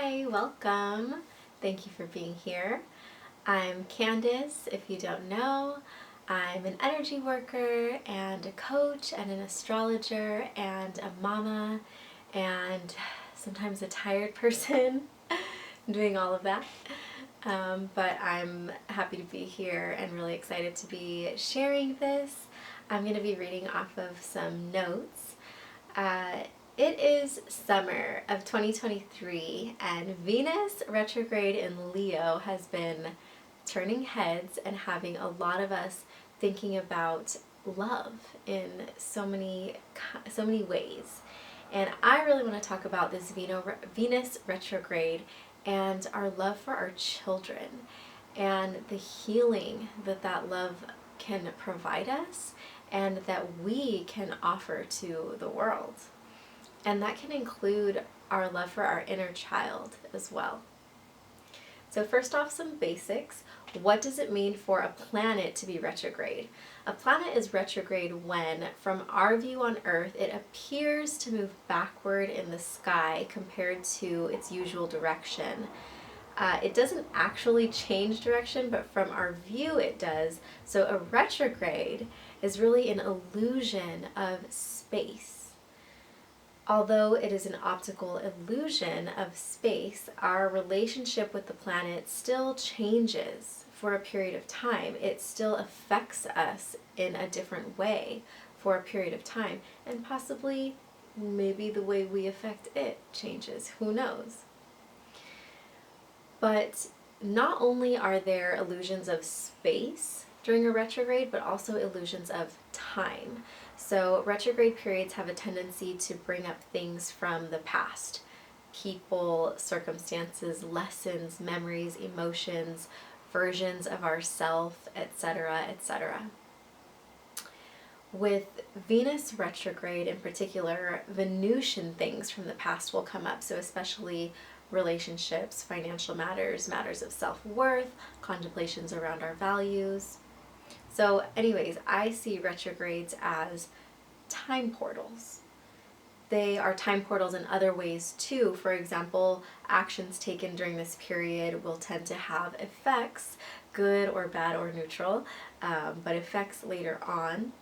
Hi, welcome. Thank you for being here. I'm Candace, if you don't know. I'm an energy worker and a coach and an astrologer and a mama and sometimes a tired person doing all of that. But I'm happy to be here and really excited to be sharing this. I'm going to be reading off of some notes. It is summer of 2023 and Venus retrograde in Leo has been turning heads and having a lot of us thinking about love in so many ways. And I really want to talk about this Venus retrograde and our love for our children and the healing that love can provide us and that we can offer to the world. And that can include our love for our inner child as well. So first off, some basics. What does it mean for a planet to be retrograde? A planet is retrograde when, from our view on Earth, it appears to move backward in the sky compared to its usual direction. It doesn't actually change direction, but from our view it does. So a retrograde is really an illusion of space. Although it is an optical illusion of space, our relationship with the planet still changes for a period of time. It still affects us in a different way for a period of time, and possibly maybe the way we affect it changes. Who knows? But not only are there illusions of space during a retrograde, but also illusions of time. So retrograde periods have a tendency to bring up things from the past. People, circumstances, lessons, memories, emotions, versions of ourself, etc., etc. With Venus retrograde in particular, Venusian things from the past will come up, so especially relationships, financial matters, matters of self-worth, contemplations around our values. So anyways, I see retrogrades as time portals. They are time portals in other ways too. For example, actions taken during this period will tend to have effects, good or bad or neutral, but effects later on.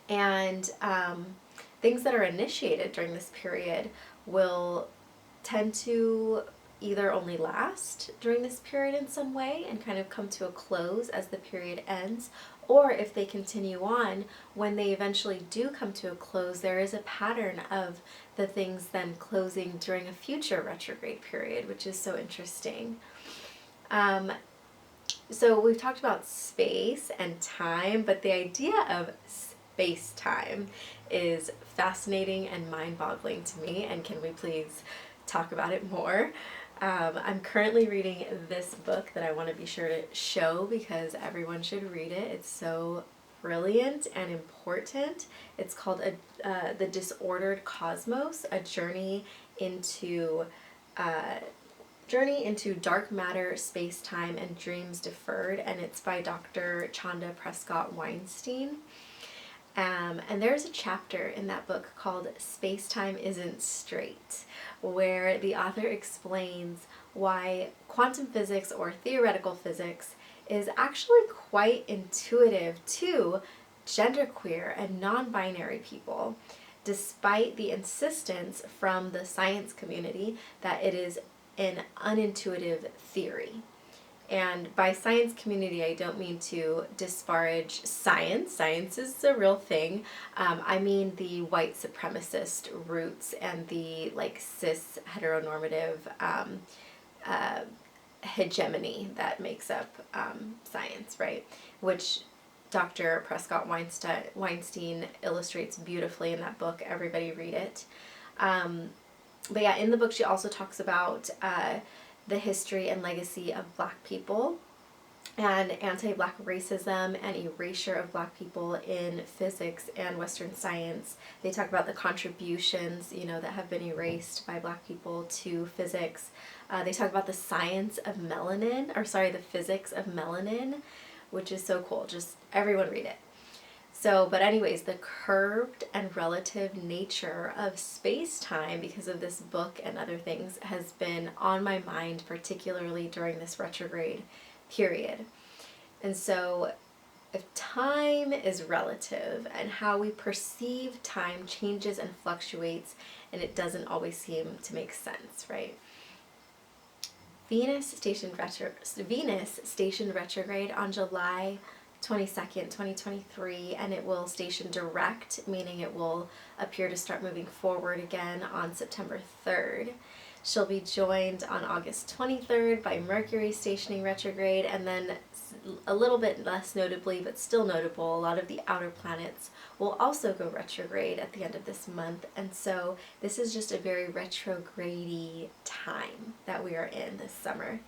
And things that are initiated during this period will tend to either only last during this period in some way and kind of come to a close as the period ends, or if they continue on, when they eventually do come to a close, there is a pattern of the things then closing during a future retrograde period, which is so interesting. So we've talked about space and time, but the idea of space-time is fascinating and mind-boggling to me, and can we please talk about it more? I'm currently reading this book that I want to be sure to show because everyone should read it. It's so brilliant and important. It's called The Disordered Cosmos, a journey into dark matter, space-time, and dreams deferred, and it's by Dr. Chanda Prescott-Weinstein. And there's a chapter in that book called Space-Time Isn't Straight, where the author explains why quantum physics or theoretical physics is actually quite intuitive to genderqueer and non-binary people, despite the insistence from the science community that it is an unintuitive theory. And by science community, I don't mean to disparage science. Science is a real thing. I mean the white supremacist roots and the cis heteronormative hegemony that makes up science, right? Which Dr. Prescott-Weinstein illustrates beautifully in that book. Everybody read it. But yeah, in the book she also talks about the history and legacy of Black people and anti-Black racism and erasure of Black people in physics and Western science. They talk about the contributions, that have been erased by Black people to physics. They talk about the science of melanin, the physics of melanin, which is so cool. Just everyone read it. But anyways, the curved and relative nature of space-time, because of this book and other things, has been on my mind, particularly during this retrograde period. And so if time is relative and how we perceive time changes and fluctuates, and it doesn't always seem to make sense, right? Venus stationed retrograde on July 22nd, 2023, and it will station direct, meaning it will appear to start moving forward again on September 3rd. She'll be joined on August 23rd by Mercury stationing retrograde, and then a little bit less notably, but still notable, a lot of the outer planets will also go retrograde at the end of this month. And so this is just a very retrograde-y time that we are in this summer.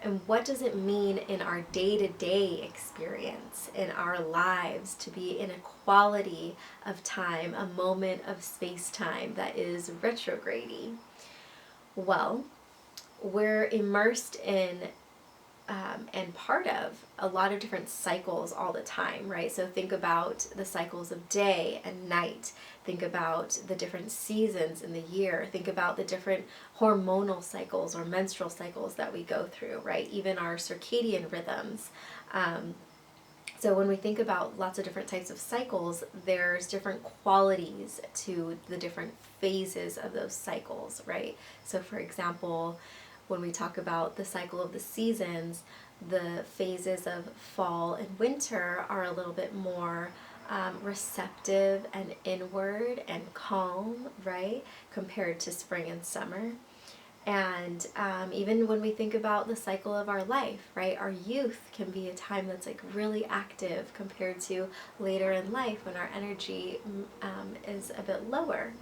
And what does it mean in our day-to-day experience, in our lives, to be in a quality of time, a moment of space-time that is retrograde-y? Well, we're immersed in and part of a lot of different cycles all the time, right? So think about the cycles of day and night. Think about the different seasons in the year. Think about the different hormonal cycles or menstrual cycles that we go through, right? Even our circadian rhythms. So when we think about lots of different types of cycles, there's different qualities to the different phases of those cycles, right? So for example, when we talk about the cycle of the seasons, the phases of fall and winter are a little bit more receptive and inward and calm, right, compared to spring and summer. And even when we think about the cycle of our life, right, our youth can be a time that's like really active compared to later in life when our energy is a bit lower.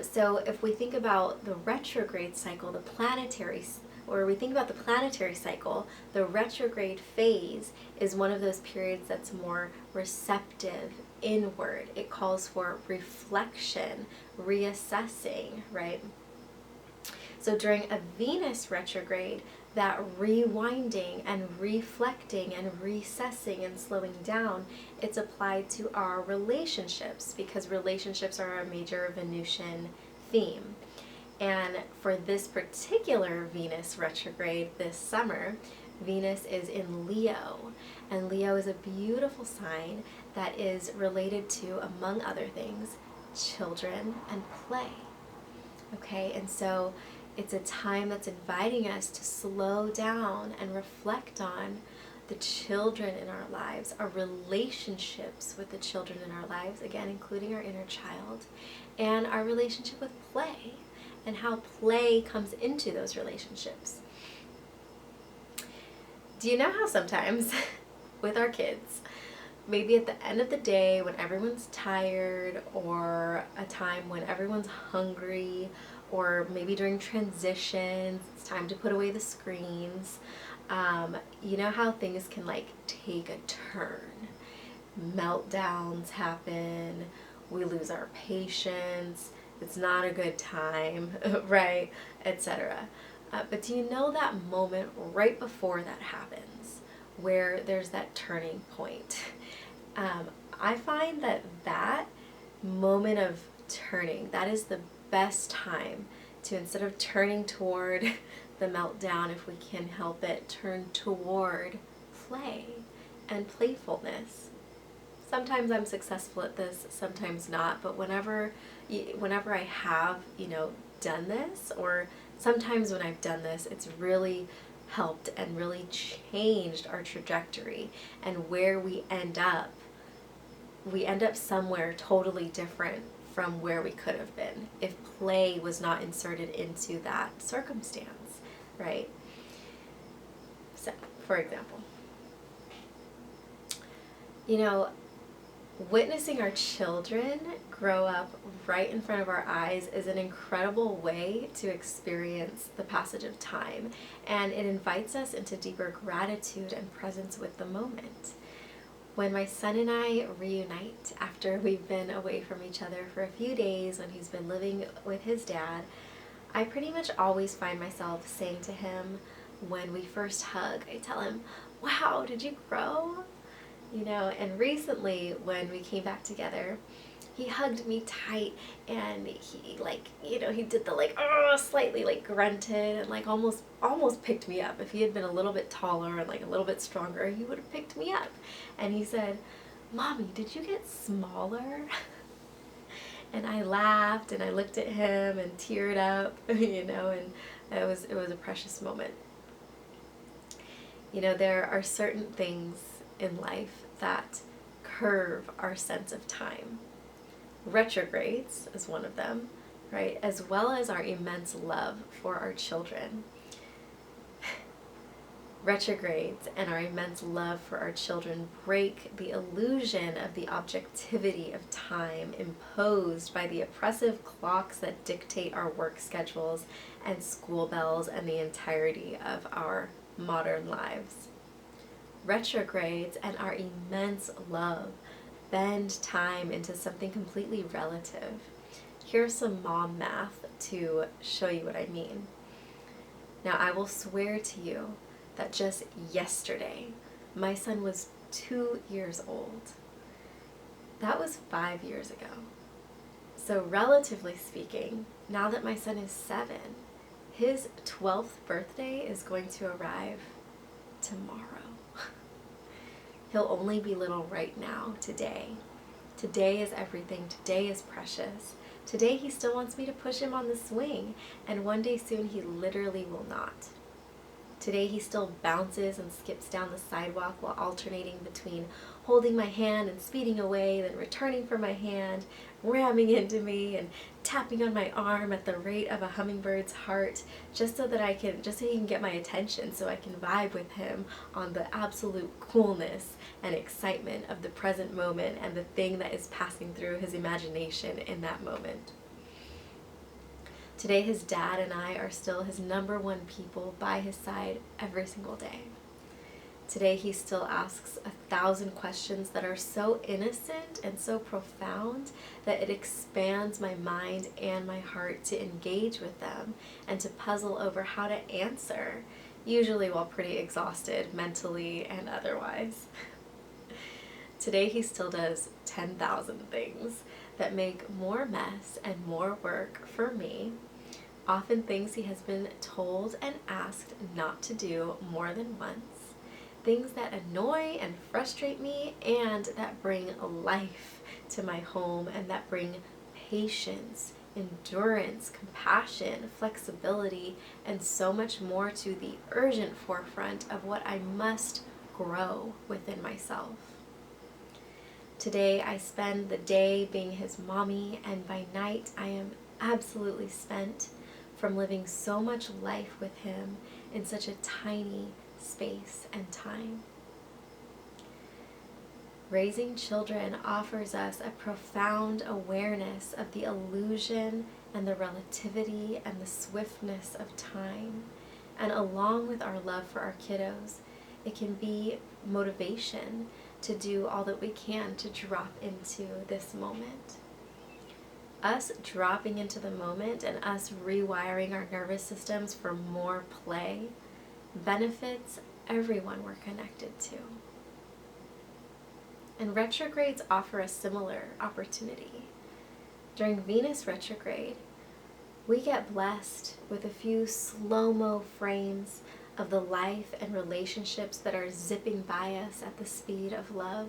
So if we think about the retrograde cycle, we think about the planetary cycle, the retrograde phase is one of those periods that's more receptive, inward. It calls for reflection, reassessing, right? So during a Venus retrograde, that rewinding and reflecting and recessing and slowing down, it's applied to our relationships, because relationships are a major Venusian theme. And for this particular Venus retrograde this summer, Venus is in Leo, and Leo is a beautiful sign that is related to, among other things, children and play. Okay, and so it's a time that's inviting us to slow down and reflect on the children in our lives, our relationships with the children in our lives, again, including our inner child, and our relationship with play, and how play comes into those relationships. Do you know how sometimes with our kids, maybe at the end of the day when everyone's tired, or a time when everyone's hungry, or maybe during transitions, it's time to put away the screens. You know how things can like take a turn. Meltdowns happen, we lose our patience, it's not a good time, right, etc. But do you know that moment right before that happens, where there's that turning point? I find that moment of turning, that is the best time to, instead of turning toward the meltdown, if we can help it, turn toward play and playfulness. Sometimes I'm successful at this, sometimes not, but whenever I have, done this, or sometimes when I've done this, it's really helped and really changed our trajectory, and where we end up somewhere totally different from where we could have been if play was not inserted into that circumstance, right? So, for example, witnessing our children grow up right in front of our eyes is an incredible way to experience the passage of time, and it invites us into deeper gratitude and presence with the moment. When my son and I reunite after we've been away from each other for a few days, when he's been living with his dad, I pretty much always find myself saying to him, when we first hug, I tell him, "Wow, did you grow? you know, and recently when we came back together, he hugged me tight and he like, you know, he did the like, oh, slightly like grunted and like almost picked me up. If he had been a little bit taller and like a little bit stronger, he would have picked me up. And he said, "Mommy, did you get smaller?" And I laughed and I looked at him and teared up, you know, and it was a precious moment. You know, there are certain things in life that curve our sense of time. Retrogrades is one of them, right? As well as our immense love for our children. Retrogrades and our immense love for our children break the illusion of the objectivity of time imposed by the oppressive clocks that dictate our work schedules and school bells and the entirety of our modern lives. Retrogrades and our immense love bend time into something completely relative. Here's some mom math to show you what I mean. Now, I will swear to you that just yesterday, my son was 2 years old. That was 5 years ago. So relatively speaking, now that my son is 7, his 12th birthday is going to arrive tomorrow. He'll only be little right now, today. Today is everything. Today is precious. Today he still wants me to push him on the swing, and one day soon he literally will not. Today he still bounces and skips down the sidewalk while alternating between holding my hand and speeding away, then returning for my hand, ramming into me and tapping on my arm at the rate of a hummingbird's heart, just so he can get my attention, so I can vibe with him on the absolute coolness and excitement of the present moment and the thing that is passing through his imagination in that moment. Today his dad and I are still his number one people by his side every single day. Today he still asks 1,000 questions that are so innocent and so profound that it expands my mind and my heart to engage with them and to puzzle over how to answer, usually while pretty exhausted mentally and otherwise. Today he still does 10,000 things that make more mess and more work for me, often things he has been told and asked not to do more than once, things that annoy and frustrate me and that bring life to my home and that bring patience, endurance, compassion, flexibility, and so much more to the urgent forefront of what I must grow within myself. Today I spend the day being his mommy, and by night I am absolutely spent from living so much life with him in such a tiny space and time. Raising children offers us a profound awareness of the illusion and the relativity and the swiftness of time. And along with our love for our kiddos, it can be motivation to do all that we can to drop into this moment. Us dropping into the moment and us rewiring our nervous systems for more play benefits everyone we're connected to. And retrogrades offer a similar opportunity. During Venus retrograde, we get blessed with a few slow-mo frames of the life and relationships that are zipping by us at the speed of love.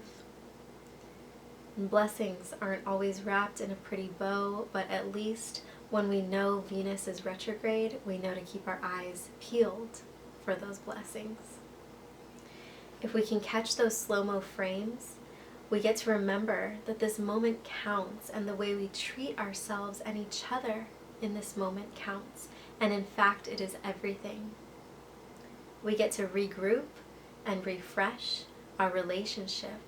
And blessings aren't always wrapped in a pretty bow, but at least when we know Venus is retrograde, we know to keep our eyes peeled for those blessings. If we can catch those slow-mo frames, we get to remember that this moment counts, and the way we treat ourselves and each other in this moment counts, and in fact it is everything. We get to regroup and refresh our relationship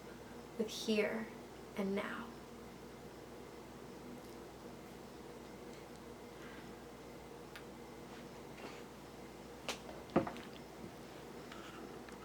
with here and now.